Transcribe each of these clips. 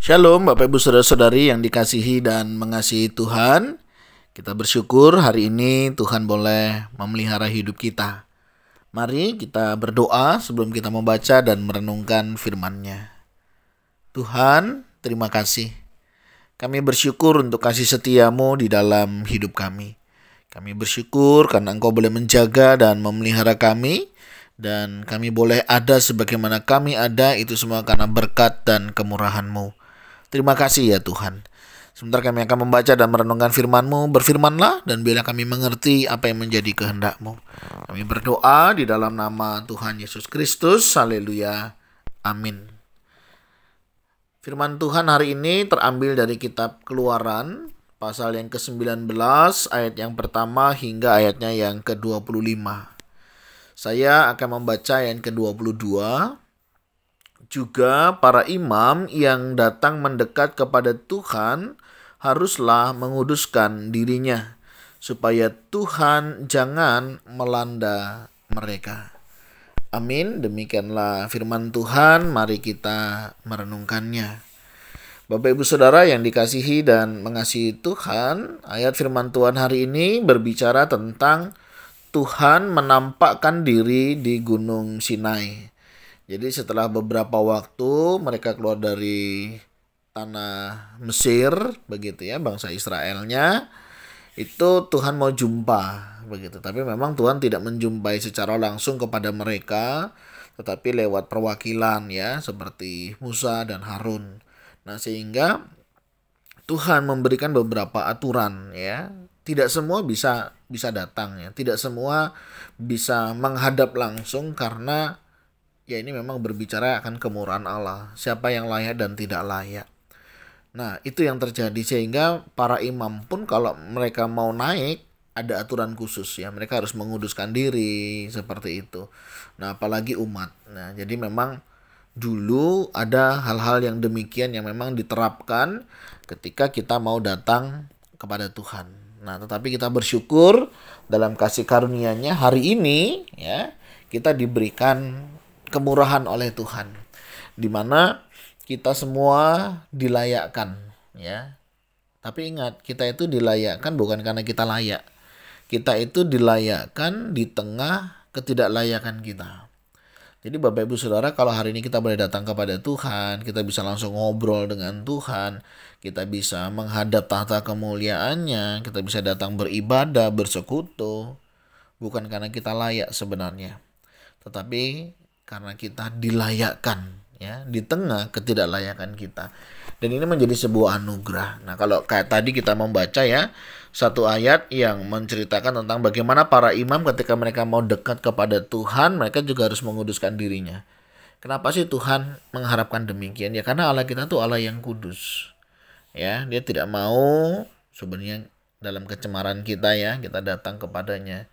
Shalom Bapak Ibu Saudara-saudari yang dikasihi dan mengasihi Tuhan. Kita bersyukur hari ini Tuhan boleh memelihara hidup kita. Mari kita berdoa sebelum kita membaca dan merenungkan firman-Nya. Tuhan, terima kasih. Kami bersyukur untuk kasih setia-Mu di dalam hidup kami. Kami bersyukur karena Engkau boleh menjaga dan memelihara kami. Dan kami boleh ada sebagaimana kami ada, itu semua karena berkat dan kemurahan-Mu. Terima kasih ya Tuhan. Sebentar kami akan membaca dan merenungkan firman-Mu. Berfirmanlah dan biarlah kami mengerti apa yang menjadi kehendak-Mu. Kami berdoa di dalam nama Tuhan Yesus Kristus. Haleluya. Amin. Firman Tuhan hari ini terambil dari kitab Keluaran, pasal yang ke-19, ayat yang pertama hingga ayatnya yang ke-25. Saya akan membaca ayat ke-22. Juga para imam yang datang mendekat kepada Tuhan haruslah menguduskan dirinya, supaya Tuhan jangan melanda mereka. Amin. Demikianlah firman Tuhan. Mari kita merenungkannya. Bapak Ibu Saudara yang dikasihi dan mengasihi Tuhan, ayat firman Tuhan hari ini berbicara tentang Tuhan menampakkan diri di Gunung Sinai. Jadi setelah beberapa waktu mereka keluar dari tanah Mesir, begitu ya, bangsa Israelnya, itu Tuhan mau jumpa, begitu. Tapi memang Tuhan tidak menjumpai secara langsung kepada mereka, tetapi lewat perwakilan ya, seperti Musa dan Harun. Nah, sehingga Tuhan memberikan beberapa aturan ya. Tidak semua bisa datang ya. Tidak semua bisa menghadap langsung karena ya ini memang berbicara akan kemurahan Allah. Siapa yang layak dan tidak layak. Nah, itu yang terjadi sehingga para imam pun kalau mereka mau naik ada aturan khusus ya. Mereka harus menguduskan diri seperti itu. Nah, apalagi umat. Nah, jadi memang dulu ada hal-hal yang demikian yang memang diterapkan ketika kita mau datang kepada Tuhan. Nah, tetapi kita bersyukur dalam kasih karunia-Nya hari ini ya, kita diberikan kemurahan oleh Tuhan. Di mana kita semua dilayakkan ya. Tapi ingat, kita itu dilayakkan bukan karena kita layak. Kita itu dilayakkan di tengah ketidaklayakan kita. Jadi Bapak Ibu Saudara, kalau hari ini kita boleh datang kepada Tuhan, kita bisa langsung ngobrol dengan Tuhan, kita bisa menghadap tahta kemuliaan-Nya, kita bisa datang beribadah, bersekutu, bukan karena kita layak sebenarnya, tetapi karena kita dilayakkan ya di tengah ketidaklayakan kita. Dan ini menjadi sebuah anugerah. Nah, kalau kayak tadi kita membaca ya, satu ayat yang menceritakan tentang bagaimana para imam ketika mereka mau dekat kepada Tuhan, mereka juga harus menguduskan dirinya. Kenapa sih Tuhan mengharapkan demikian? Ya karena Allah kita tuh Allah yang kudus. Ya, Dia tidak mau sebenarnya dalam kecemaran kita ya, kita datang kepadanya.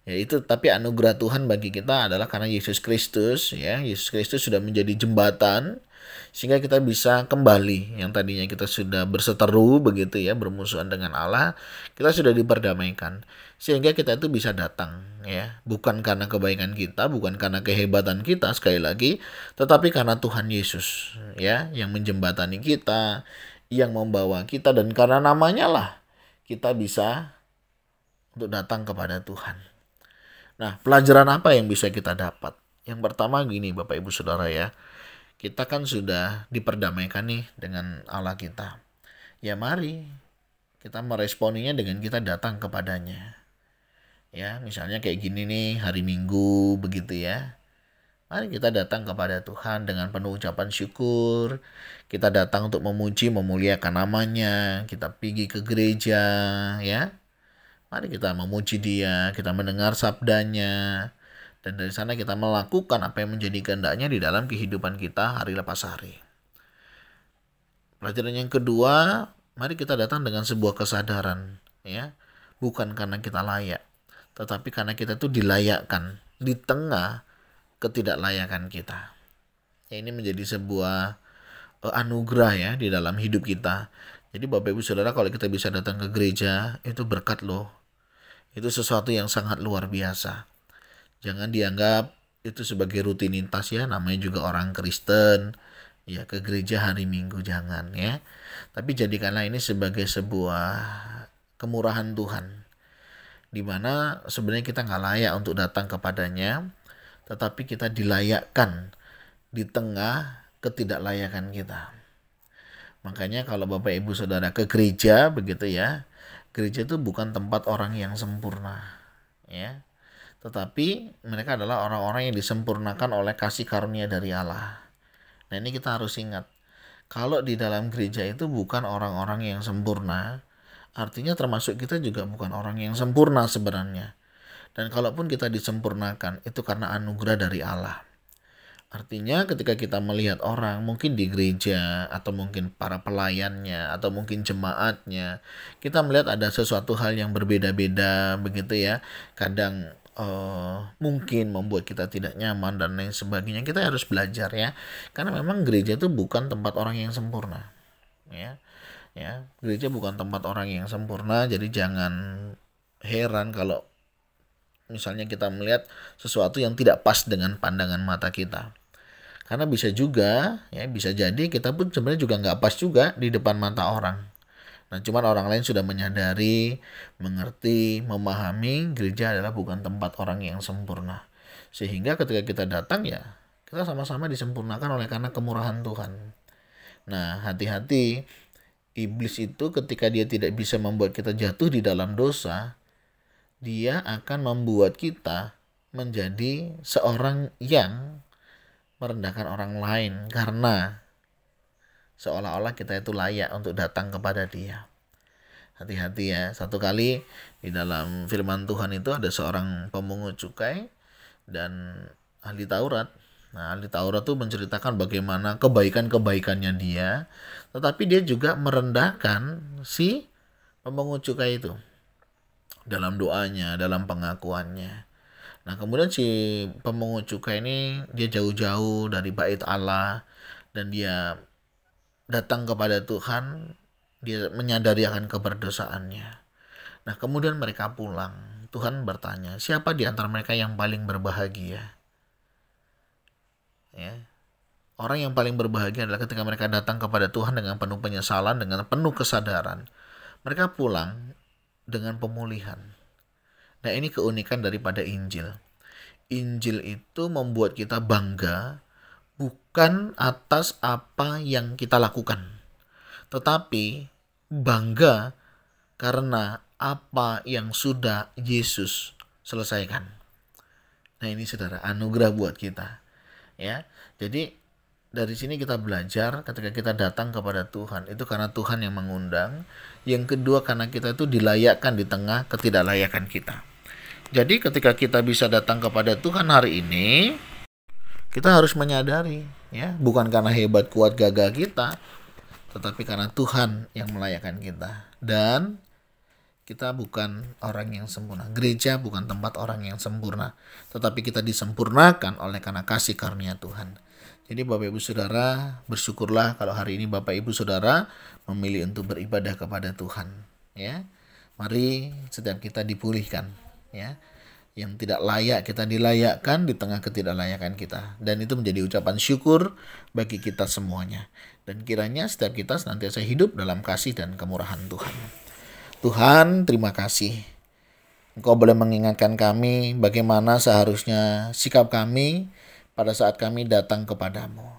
Ya itu, tapi anugerah Tuhan bagi kita adalah karena Yesus Kristus ya. Yesus Kristus sudah menjadi jembatan sehingga kita bisa kembali yang tadinya kita sudah berseteru begitu ya, bermusuhan dengan Allah, kita sudah diperdamaikan sehingga kita itu bisa datang ya, bukan karena kebaikan kita, bukan karena kehebatan kita sekali lagi, tetapi karena Tuhan Yesus ya yang menjembatani kita, yang membawa kita, dan karena namanya lah kita bisa untuk datang kepada Tuhan. Nah, pelajaran apa yang bisa kita dapat? Yang pertama gini Bapak Ibu Saudara ya, kita kan sudah diperdamaikan nih dengan Allah kita. Ya mari kita meresponinya dengan kita datang kepadanya. Ya, misalnya kayak gini nih, hari Minggu begitu ya. Mari kita datang kepada Tuhan dengan penuh ucapan syukur. Kita datang untuk memuji, memuliakan namanya. Kita pergi ke gereja ya. Mari kita memuji Dia, kita mendengar sabdanya, dan dari sana kita melakukan apa yang menjadi kehendak-Nya di dalam kehidupan kita hari lepas hari. Pelajaran yang kedua, mari kita datang dengan sebuah kesadaran, ya, bukan karena kita layak, tetapi karena kita itu dilayakkan di tengah ketidaklayakan kita. Ya, ini menjadi sebuah anugerah ya di dalam hidup kita. Jadi Bapak Ibu Saudara, kalau kita bisa datang ke gereja, itu berkat loh. Itu sesuatu yang sangat luar biasa. Jangan dianggap itu sebagai rutinitas ya, namanya juga orang Kristen. ya ke gereja hari Minggu, jangan ya. Tapi jadikanlah ini sebagai sebuah kemurahan Tuhan, di mana sebenarnya kita nggak layak untuk datang kepadanya, tetapi kita dilayakkan di tengah ketidaklayakan kita. Makanya kalau Bapak Ibu Saudara ke gereja begitu ya, gereja itu bukan tempat orang yang sempurna ya, tetapi mereka adalah orang-orang yang disempurnakan oleh kasih karunia dari Allah. Nah ini kita harus ingat, kalau di dalam gereja itu bukan orang-orang yang sempurna, artinya termasuk kita juga bukan orang yang sempurna sebenarnya. Dan kalaupun kita disempurnakan, itu karena anugerah dari Allah. Artinya ketika kita melihat orang mungkin di gereja atau mungkin para pelayannya atau mungkin jemaatnya, kita melihat ada sesuatu hal yang berbeda-beda begitu ya. Kadang mungkin membuat kita tidak nyaman dan lain sebagainya. Kita harus belajar ya. Karena memang gereja itu bukan tempat orang yang sempurna. Ya. Ya, gereja bukan tempat orang yang sempurna, jadi jangan heran kalau misalnya kita melihat sesuatu yang tidak pas dengan pandangan mata kita. Karena bisa juga, ya bisa jadi kita pun sebenarnya juga nggak pas juga di depan mata orang. Nah, cuman orang lain sudah menyadari, mengerti, memahami gereja adalah bukan tempat orang yang sempurna. Sehingga ketika kita datang ya, kita sama-sama disempurnakan oleh karena kemurahan Tuhan. Nah, hati-hati, iblis itu ketika dia tidak bisa membuat kita jatuh di dalam dosa, dia akan membuat kita menjadi seorang yang merendahkan orang lain karena seolah-olah kita itu layak untuk datang kepada dia. Hati-hati ya. Satu kali di dalam firman Tuhan itu ada seorang pemungut cukai dan ahli Taurat. Nah, ahli Taurat itu menceritakan bagaimana kebaikan-kebaikannya dia, tetapi dia juga merendahkan si pemungut cukai itu dalam doanya, dalam pengakuannya. Nah, kemudian si pemungut cukai ini dia jauh-jauh dari bait Allah dan dia datang kepada Tuhan, dia menyadari akan keberdosaannya. Nah, kemudian mereka pulang. Tuhan bertanya, siapa di antara mereka yang paling berbahagia? Ya. Orang yang paling berbahagia adalah ketika mereka datang kepada Tuhan dengan penuh penyesalan, dengan penuh kesadaran. Mereka pulang dengan pemulihan. Nah, ini keunikan daripada Injil. Injil itu membuat kita bangga bukan atas apa yang kita lakukan, tetapi bangga karena apa yang sudah Yesus selesaikan. Nah, ini saudara, anugerah buat kita. Ya. Jadi dari sini kita belajar ketika kita datang kepada Tuhan, itu karena Tuhan yang mengundang. Yang kedua, karena kita itu dilayakkan di tengah ketidaklayakan kita. Jadi ketika kita bisa datang kepada Tuhan hari ini, kita harus menyadari, ya, bukan karena hebat kuat gagah kita, tetapi karena Tuhan yang melayakkan kita. Dan kita bukan orang yang sempurna. Gereja bukan tempat orang yang sempurna, tetapi kita disempurnakan oleh karena kasih karunia Tuhan. Jadi Bapak Ibu Saudara, bersyukurlah kalau hari ini Bapak Ibu Saudara memilih untuk beribadah kepada Tuhan. Ya, mari setiap kita dipulihkan. Ya, yang tidak layak kita dilayakkan di tengah ketidaklayakan kita, dan itu menjadi ucapan syukur bagi kita semuanya. Dan kiranya setiap kita senantiasa hidup dalam kasih dan kemurahan Tuhan. Tuhan, terima kasih. Engkau boleh mengingatkan kami bagaimana seharusnya sikap kami pada saat kami datang kepadamu.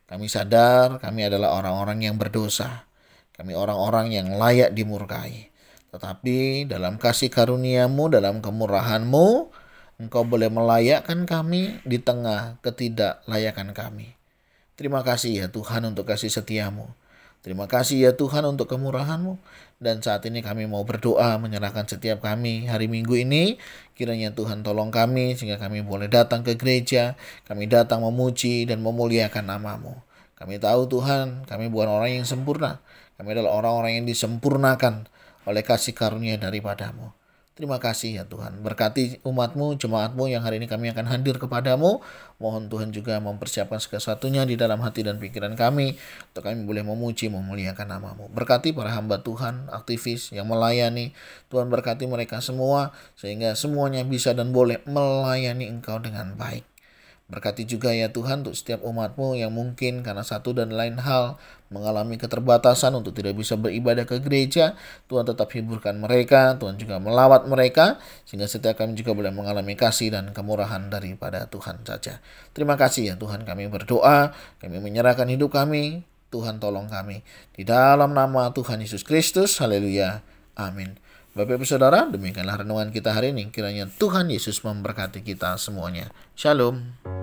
Kami sadar kami adalah orang-orang yang berdosa. Kami orang-orang yang layak dimurkai. Tetapi dalam kasih karuniamu, dalam kemurahanmu, Engkau boleh melayakkan kami di tengah ketidaklayakan kami. Terima kasih ya Tuhan untuk kasih setiamu. Terima kasih ya Tuhan untuk kemurahanmu. Dan saat ini kami mau berdoa menyerahkan setiap kami hari Minggu ini. Kiranya Tuhan tolong kami sehingga kami boleh datang ke gereja. Kami datang memuji dan memuliakan nama-Mu. Kami tahu Tuhan, kami bukan orang yang sempurna. Kami adalah orang-orang yang disempurnakan oleh kasih karunia daripada-Mu. Terima kasih ya Tuhan. Berkati umat-Mu, jemaat-Mu yang hari ini kami akan hadir kepadamu. Mohon Tuhan juga mempersiapkan segala sesuatunya di dalam hati dan pikiran kami, untuk kami boleh memuji, memuliakan nama-Mu. Berkati para hamba Tuhan, aktivis yang melayani. Tuhan berkati mereka semua, sehingga semuanya bisa dan boleh melayani Engkau dengan baik. Berkati juga ya Tuhan untuk setiap umat-Mu yang mungkin karena satu dan lain hal mengalami keterbatasan untuk tidak bisa beribadah ke gereja. Tuhan tetap hiburkan mereka, Tuhan juga melawat mereka, sehingga setiap kami juga boleh mengalami kasih dan kemurahan daripada Tuhan saja. Terima kasih ya Tuhan, kami berdoa, kami menyerahkan hidup kami, Tuhan tolong kami. Di dalam nama Tuhan Yesus Kristus, haleluya, amin. Bapak Ibu Saudara, demikianlah renungan kita hari ini. Kiranya Tuhan Yesus memberkati kita semuanya. Shalom.